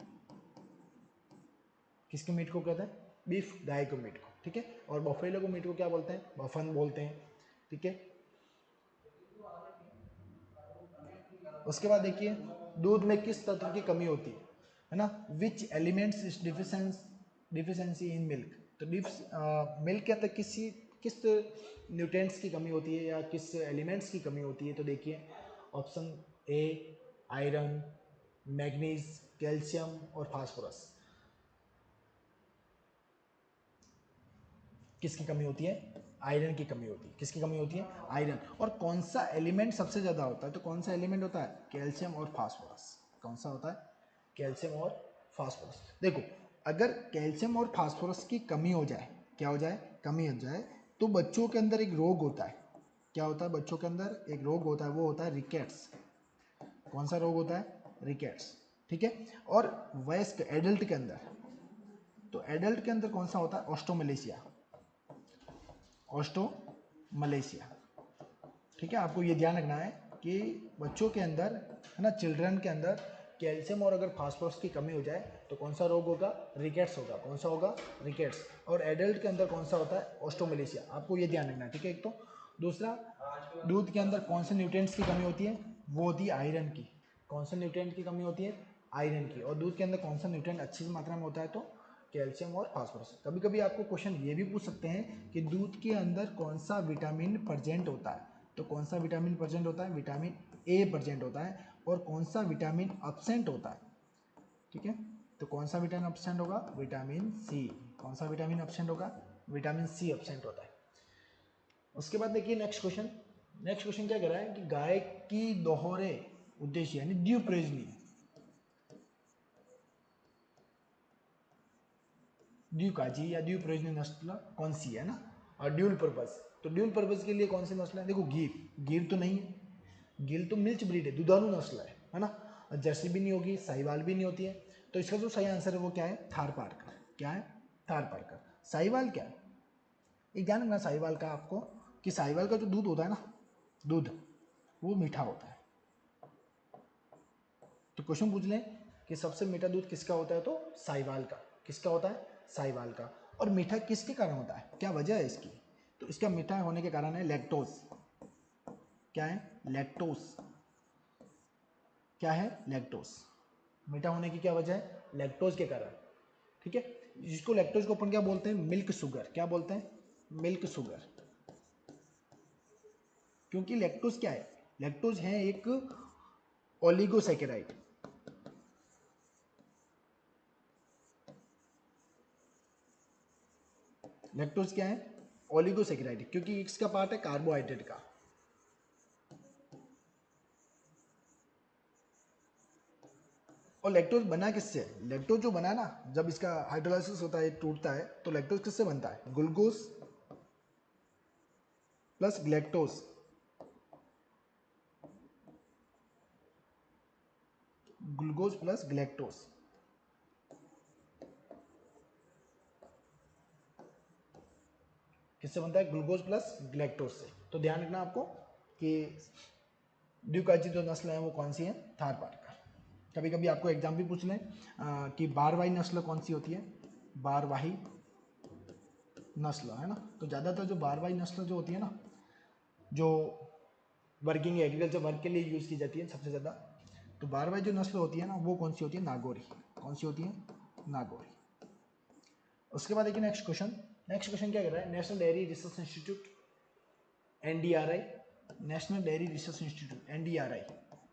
किसके मीट को कहते हैं? बीफ, गाय को मीट को। ठीक है, और बफेलो को मीट को क्या बोलते हैं? बफन बोलते हैं। ठीक है, उसके बाद देखिए दूध में किस तत्व की कमी होती है ना, विच elements is deficiency in milk. तो मिल्क के अंदर किस न्यूट्रिएंट्स की कमी होती है या किस एलिमेंट्स की कमी होती है? तो देखिए option A iron, manganese, calcium और फास्फोरस। किसकी कमी होती है? आयरन की कमी होती है। किसकी कमी होती है? आयरन। और कौन सा एलिमेंट सबसे ज़्यादा होता है? तो कौन सा एलिमेंट होता है? कैल्शियम और फास्फोरस। कौन सा होता है? कैल्शियम और फास्फोरस। देखो अगर कैल्शियम और फास्फोरस की कमी हो जाए, क्या हो जाए? कमी हो जाए, तो बच्चों के अंदर एक रोग होता है। क्या होता है? बच्चों के अंदर एक रोग होता है, वो होता है रिकेट्स। कौन सा रोग होता है? रिकेट्स। ठीक है, और वयस्क एडल्ट के अंदर, तो एडल्ट के अंदर कौन सा होता है? ऑस्टोमलेशिया। ऑस्टोमलेशिया। ठीक है, आपको ये ध्यान रखना है कि बच्चों के अंदर, है ना, चिल्ड्रन के अंदर कैल्शियम और अगर फास्फोरस की कमी हो जाए तो कौन सा रोग होगा? रिकेट्स होगा। कौन सा होगा? रिकेट्स। और एडल्ट के अंदर कौन सा होता है? ऑस्टोमलेशिया। आपको ये ध्यान रखना है। ठीक है, एक तो दूसरा, दूध के अंदर कौन से न्यूट्रिएंट्स की कमी होती है? वो होती है आयरन की। कौन से न्यूट्रिएंट की कमी होती है? आयरन की। और दूध के अंदर कौन सा न्यूट्रिएंट अच्छी मात्रा में होता है? तो कैल्शियम और फास्फोरस। कभी कभी आपको क्वेश्चन ये भी पूछ सकते हैं कि दूध के अंदर कौन सा विटामिन प्रेजेंट होता है? तो कौन सा विटामिन प्रेजेंट होता है? विटामिन ए प्रेजेंट होता है। और कौन सा विटामिन अब्सेंट होता है? ठीक है, तो कौन सा विटामिन अब्सेंट होगा? Vitamin C. कौन सा विटामिन अब्सेंट होगा? विटामिन सी अब्सेंट होता है। उसके बाद देखिए नेक्स्ट क्वेश्चन। नेक्स्ट क्वेश्चन क्या कह रहा है कि गाय की दोहरे उद्देश्य यानी द्विप्रयोजनीय, द्विकाजी या द्विप्रयोजनीय नस्ल कौन सी है ना, और ड्यूल पर्पज। तो ड्यूल पर्पज के लिए कौन सी नस्ल है? देखो गिर, गिर तो नहीं है, गिर तो मिल्च ब्रीड है, दुधारू नस्ल है ना। जर्सी भी नहीं होगी, साहिवाल भी नहीं होती है। तो इसका जो सही आंसर है वो क्या है? थार पारकर। क्या है? थार पारकर। साहिवाल क्या है? एक ध्यान रखना साहिवाल का आपको, कि साहिवाल का जो दूध होता है ना, दूध वो मीठा होता है। तो क्वेश्चन पूछ लें कि सबसे मीठा दूध किसका होता है? तो साहिवाल का। किसका होता है? साहिवाल का। और मीठा किसके कारण होता है? क्या वजह है इसकी? तो इसका मीठा होने के कारण है लैक्टोज। क्या है? लैक्टोज। क्या है? लैक्टोज। मीठा होने की क्या वजह है? लैक्टोज के कारण। ठीक है, जिसको लैक्टोज को अपन क्या बोलते हैं? Milk sugar. क्या बोलते हैं? Milk sugar. क्योंकि लैक्टोज क्या है? लैक्टोज है एक ओलिगोसैकेराइड। लैक्टोज क्या है? ओलिगोसैकेराइड, क्योंकि इसका पार्ट है कार्बोहाइड्रेट का। और लैक्टोज बना किससे? लैक्टोज जो बना ना, जब इसका हाइड्रोलाइसिस होता है, टूटता है, तो लैक्टोज किससे बनता है? Glucose plus galactose, glucose plus galactose. किससे बनता है? ग्लूकोज प्लस ग्लैक्टोज से। तो ध्यान रखना आपको कि ड्यूकाची जो नस्ल है वो कौन सी है? थार पारकर। कभी कभी आपको एग्जाम भी पूछ लें कि बारवाही नस्ल कौन सी होती है? बारवाही नस्ल, है ना। तो ज़्यादातर जो बारवाही नस्ल जो होती है ना, जो वर्किंग एग्रीकल्चर वर्क के लिए यूज़ की जाती है सबसे ज़्यादा, तो बारवाही जो नस्ल होती है ना, वो कौन सी होती है? नागौरी। कौन सी होती है? नागौरी। उसके बाद देखिए नेक्स्ट क्वेश्चन। नेक्स्ट क्वेश्चन क्या कर रहा है? National dairy research institute, NDRI, national dairy research institute, NDRI.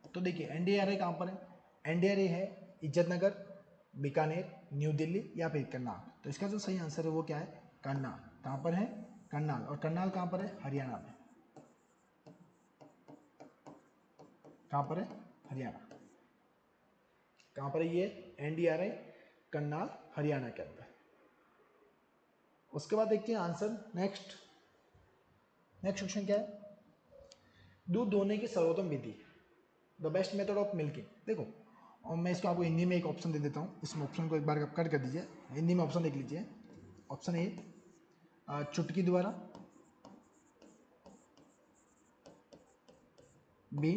तो देखिए एनडीआरआई कहाँ पर है? एनडीआरआई है इज्जतनगर, बीकानेर, न्यू दिल्ली या फिर करनाल। तो इसका जो सही आंसर है वो क्या है? करनाल। कहाँ पर है? करनाल। और करनाल कहाँ पर है? हरियाणा में। कहाँ पर है? हरियाणा। कहाँ पर है ये? एनडीआरआई करनाल, हरियाणा के अंदर। उसके बाद देखते हैं आंसर। नेक्स्ट क्वेश्चन क्या है? दूध दोहने की सर्वोत्तम विधि, the best method of milking. देखो, और मैं इसको आपको हिंदी में एक ऑप्शन दे देता हूँ, इस ऑप्शन को एक बार आप कट कर दीजिए। हिंदी में ऑप्शन देख लीजिए। ऑप्शन ए चुटकी द्वारा, बी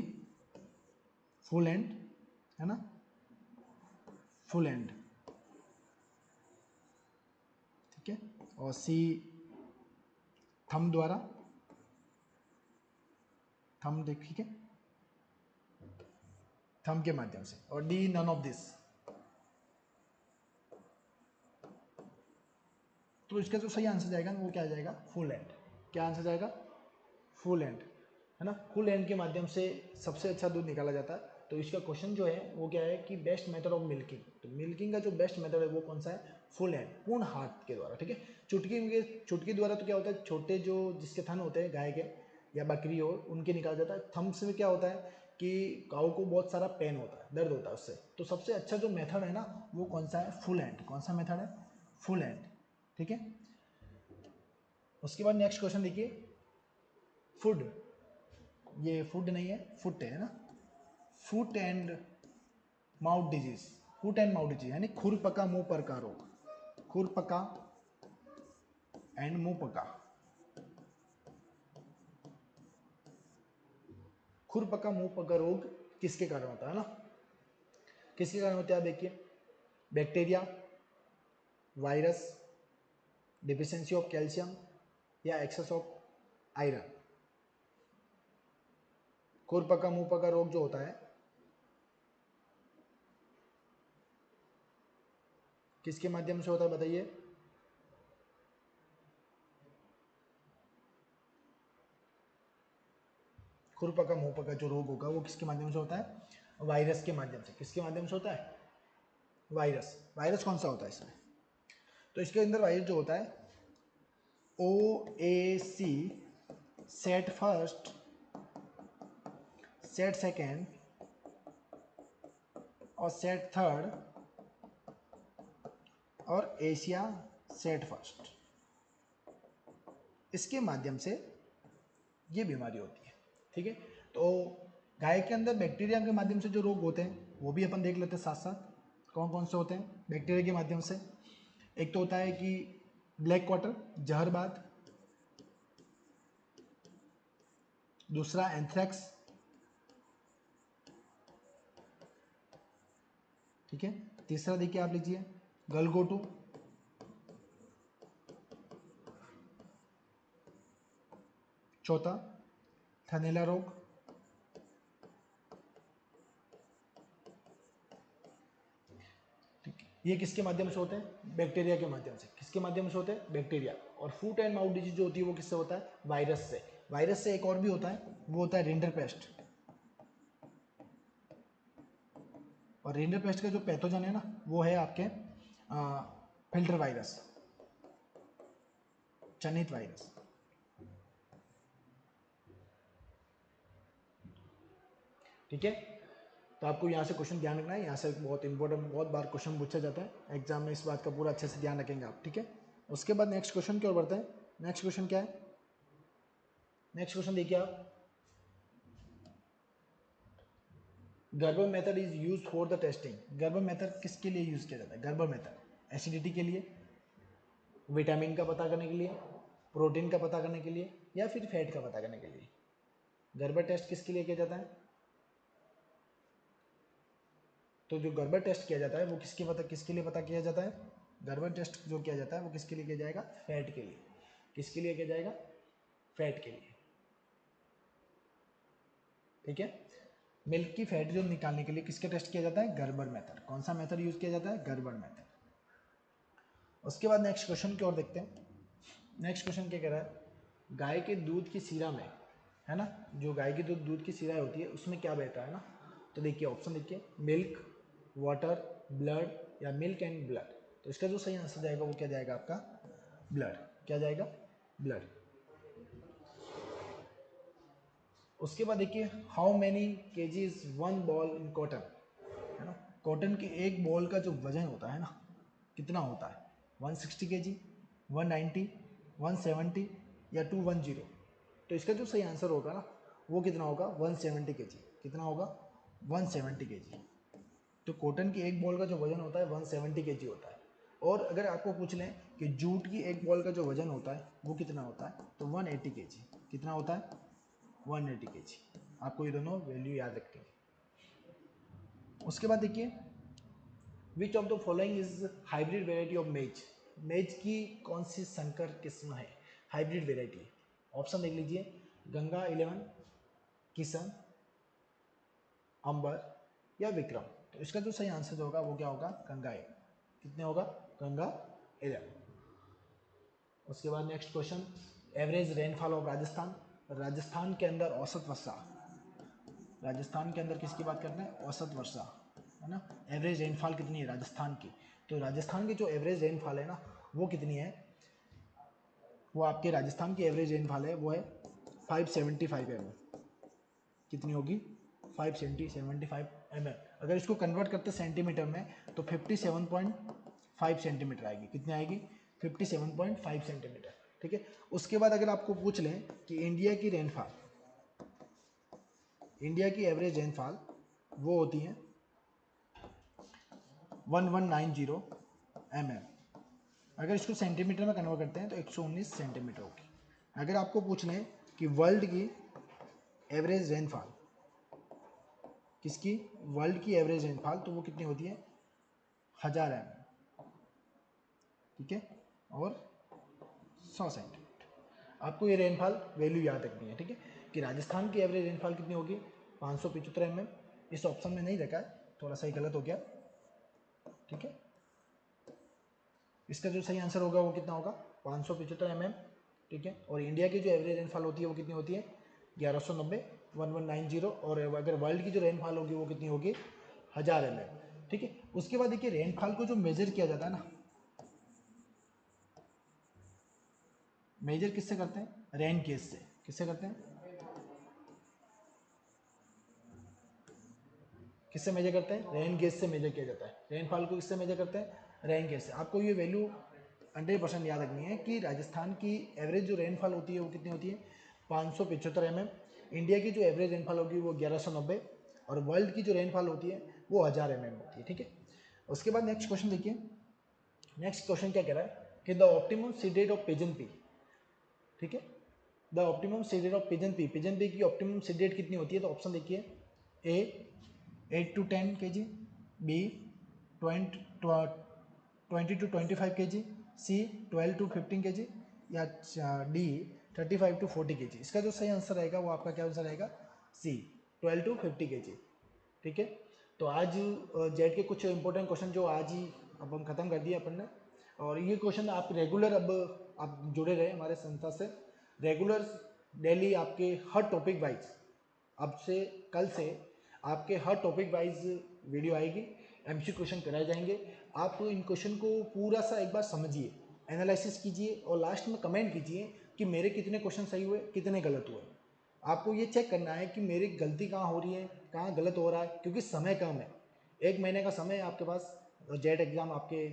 फुल एंड, है ना, फुल एंड, ठीक है, और सी थम द्वारा, थम देख, ठीक है, थम के माध्यम से, और डी नन ऑफ दिस। तो इसका जो सही आंसर जाएगा वो क्या आ जाएगा? Full and. क्या आंसर जाएगा? फुल एंड, है ना। फुल एंड के माध्यम से सबसे अच्छा दूध निकाला जाता है। तो इसका क्वेश्चन जो है वो क्या है कि बेस्ट मेथड ऑफ मिल्किंग। तो मिल्किंग का जो बेस्ट मेथड है वो कौन सा है? फुल एंड, पूर्ण हाथ के द्वारा, ठीक है। चुटकी द्वारा तो क्या होता है? छोटे जो जिसके थन होते हैं गाय के या बकरी हो, उनके निकाला जाता है। थम्स में क्या होता है कि काऊ को बहुत सारा पेन होता है, दर्द होता है उससे। तो सबसे अच्छा जो मेथड है ना वो कौन सा है? Full and. कौन सा मेथड है? फुल एंड, ठीक है। उसके बाद नेक्स्ट क्वेश्चन देखिए। फूड, ये फूड नहीं है, फुट है ना। Foot and mouth disease, foot and mouth disease यानी खुरपका मुंह पर का रोग। खुरपका एंड मुंह पका। खुरपका मुंह पका रोग किसके कारण होता है ना? किसके कारण होता है? देखिए, bacteria, virus, deficiency of calcium या एक्सेस ऑफ आयरन। खुरपका मुंह पका रोग जो होता है किसके माध्यम से होता है बताइए? खुरपका मुंह पका जो रोग होगा वो किसके माध्यम से होता है? वायरस के माध्यम से। किसके माध्यम से होता है? वायरस। वायरस कौन सा होता है इसमें? तो इसके अंदर वायरस जो होता है OAC, set first, set second और सेट थर्ड और एशिया सेट फर्स्ट, इसके माध्यम से ये बीमारी होती है, ठीक है। तो गाय के अंदर बैक्टीरिया के माध्यम से जो रोग होते हैं वो भी अपन देख लेते हैं साथ साथ। कौन कौन से होते हैं बैक्टीरिया के माध्यम से? एक तो होता है कि ब्लैक क्वार्टर, जहरबाद। दूसरा एंथ्रैक्स, ठीक है। तीसरा देखिए आप लीजिए गलगोटू। चौथा थनैला रोग। ठीक है, ये किसके माध्यम से होते हैं? बैक्टीरिया के माध्यम से। किसके माध्यम से होते हैं? बैक्टीरिया। और फूट एंड माउथ डिजीज जो होती है वो किससे होता है? वायरस से। वायरस से एक और भी होता है, वो होता है रिंडरपेस्ट। और रिंडरपेस्ट का जो पैथोजन है ना वो है आपके फिल्टर वायरस। चनित वायरस। ठीक है, तो आपको यहाँ से क्वेश्चन ध्यान रखना है, यहाँ से बहुत इंपॉर्टेंट, बहुत बार क्वेश्चन पूछा जाता है एग्जाम में, इस बात का पूरा अच्छे से ध्यान रखेंगे आप। ठीक है, उसके बाद नेक्स्ट क्वेश्चन की ओर बढ़ते हैं। नेक्स्ट क्वेश्चन क्या है? नेक्स्ट क्वेश्चन देखिए आप, Gerber method is use for the testing. Gerber method किसके लिए यूज किया जाता है? गर्बर मेथड एसिडिटी के लिए, विटामिन का पता करने के लिए, प्रोटीन का पता करने के लिए, या फिर फैट का पता करने के लिए। गर्बर टेस्ट किसके लिए किया जाता है? तो जो गर्बर टेस्ट किया जाता है वो किसके लिए पता किया जाता है? गर्बर टेस्ट जो किया जाता है वो किसके लिए किया जाएगा? फैट के लिए। किसके लिए किया जाएगा? फैट के लिए। ठीक है, मिल्क की फैट जो निकालने के लिए किसके टेस्ट किया जाता है? Gerber method. कौन सा मेथड यूज किया जाता है? Gerber method. उसके बाद नेक्स्ट क्वेश्चन की ओर देखते हैं। नेक्स्ट क्वेश्चन क्या कह रहा है? गाय के दूध की सीरा में, है ना, जो गाय की दूध की सीरा होती है उसमें क्या बहता है ना? तो देखिए ऑप्शन देखिए, मिल्क, वाटर, ब्लड या मिल्क एंड ब्लड। तो इसका जो सही आंसर जाएगा वो क्या जाएगा आपका? ब्लड। क्या जाएगा? ब्लड। उसके बाद देखिए, how many KGs one ball in cotton, है ना, कॉटन के एक बॉल का जो वजन होता है ना, कितना होता है? 160 केजी, 190, 170 या 210। तो इसका जो सही आंसर होगा ना वो कितना होगा? 170 केजी। कितना होगा? 170 केजी। तो कॉटन की एक बॉल का जो वजन होता है 170 केजी होता है। और अगर आपको पूछ लें कि जूट की एक बॉल का जो वजन होता है वो कितना होता है, तो 180 केजी। कितना होता है? 180 केजी। आपको ये दोनों वैल्यू याद रखनी है। उसके बाद देखिए, विच of the following is hybrid variety of मेज। मेज की कौन सी संकर किस्म है? Hybrid variety. ऑप्शन देख लीजिए, गंगा 11, किशन, अंबर या विक्रम। तो इसका जो सही आंसर होगा वो क्या होगा? गंगा 11। कितने होगा? गंगा 11। उसके बाद next question, average rainfall of Rajasthan. Rajasthan के अंदर औसत वर्षा, राजस्थान के अंदर किसकी बात करते हैं? औसत वर्षा, है ना। एवरेज रेनफॉल कितनी है राजस्थान की? तो राजस्थान की जो एवरेज रेनफॉल है ना वो कितनी है? वो आपके राजस्थान की एवरेज रेनफॉल है वो है 575 mm। कितनी होगी? 575 mm। अगर इसको कन्वर्ट करते सेंटीमीटर में तो 57.5 सेंटीमीटर आएगी। कितनी आएगी? 57.5 सेंटीमीटर। ठीक है, उसके बाद अगर आपको पूछ लें कि इंडिया की रेनफॉल, इंडिया की एवरेज रेनफॉल वो होती है 1190 mm। अगर इसको सेंटीमीटर में कन्वर्ट करते हैं तो 119 सेंटीमीटर होगी। अगर आपको पूछ लें कि वर्ल्ड की एवरेज रेनफॉल, किसकी? वर्ल्ड की एवरेज रेनफॉल, तो वो कितनी होती है? 1000 mm। ठीक है, और 100 सेंटीमीटर। आपको ये रेनफॉल वैल्यू याद रखनी है। ठीक है, कि राजस्थान की एवरेज रेनफॉल कितनी होगी? 575 mm। इस ऑप्शन में नहीं रखा है, थोड़ा सा ही गलत हो गया। ठीक है, इसका जो सही आंसर होगा वो कितना होगा? 575 mm। ठीक है, और इंडिया की जो एवरेज रेनफॉल होती है वो कितनी होती है? 1190, 1190। और अगर वर्ल्ड की जो रेनफॉल होगी वो कितनी होगी? 1000 mm। ठीक है, उसके बाद देखिए रेनफॉल को जो मेजर किया जाता है ना, मेजर किससे करते हैं? रेन गेज से। किससे करते हैं? किससे मेजर करते हैं? रेन गेज से मेजर किया जाता है। रेनफॉल को किससे मेजर करते हैं? रेन गेज से। आपको ये वैल्यू 100% याद रखनी है कि राजस्थान की एवरेज जो रेनफॉल होती है वो कितनी होती है? 575 mm। इंडिया की जो एवरेज रेनफॉल होगी वो 1190, और वर्ल्ड की जो रेनफॉल होती है वो 1000 mm होती है। ठीक है, उसके बाद नेक्स्ट क्वेश्चन देखिए। नेक्स्ट क्वेश्चन क्या कह रहा है कि the optimum seed rate of pigeon pea. ठीक है, the optimum seed rate of pigeon pea. Pigeon pea की ऑप्टिमम सीड रेट कितनी होती है? तो ऑप्शन देखिए, A 8 to 10 kg, B 20 to 25 kg, C 12 to 15 kg, या डी 35 to 40 kg। इसका जो सही आंसर रहेगा वो आपका क्या आंसर रहेगा? सी 12 to 50 kg। ठीक है, तो आज जेड के कुछ इंपॉर्टेंट क्वेश्चन जो आज ही अब हम खत्म कर दिए अपन ने। और ये क्वेश्चन आप रेगुलर अब आप जुड़े रहे हमारे संस्था से। रेगुलर डेली आपके हर टॉपिक वाइज, अब से कल से आपके हर टॉपिक वाइज वीडियो आएगी, एमसी क्वेश्चन कराए जाएंगे। आप इन क्वेश्चन को पूरा सा एक बार समझिए, एनालिसिस कीजिए और लास्ट में कमेंट कीजिए कि मेरे कितने क्वेश्चन सही हुए, कितने गलत हुए। आपको ये चेक करना है कि मेरी गलती कहाँ हो रही है, कहाँ गलत हो रहा है, क्योंकि समय कम है। 1 महीने का समय है आपके पास, जेट एग्ज़ाम आपके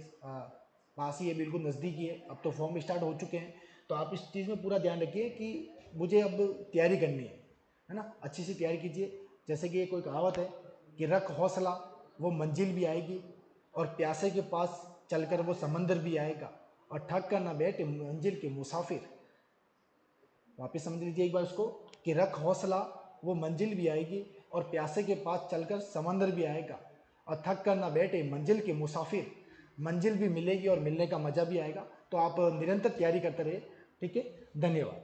पास ही है, बिल्कुल नज़दीक ही है। अब तो फॉर्म स्टार्ट हो चुके हैं, तो आप इस चीज़ में पूरा ध्यान रखिए कि मुझे अब तैयारी करनी है ना। अच्छी सी तैयारी कीजिए। जैसे कि कोई कहावत है कि रख हौसला वो मंजिल भी आएगी, और प्यासे के पास चलकर वो समंदर भी आएगा, और थक कर ना बैठे मंजिल के मुसाफिर। वापस समझ लीजिए एक बार उसको, कि रख हौसला वो मंजिल भी आएगी, और प्यासे के पास चलकर समंदर भी आएगा, और थक कर ना बैठे मंजिल के मुसाफिर। मंजिल भी मिलेगी और मिलने का मज़ा भी आएगा। तो आप निरंतर तैयारी करते रहिए। ठीक है, धन्यवाद।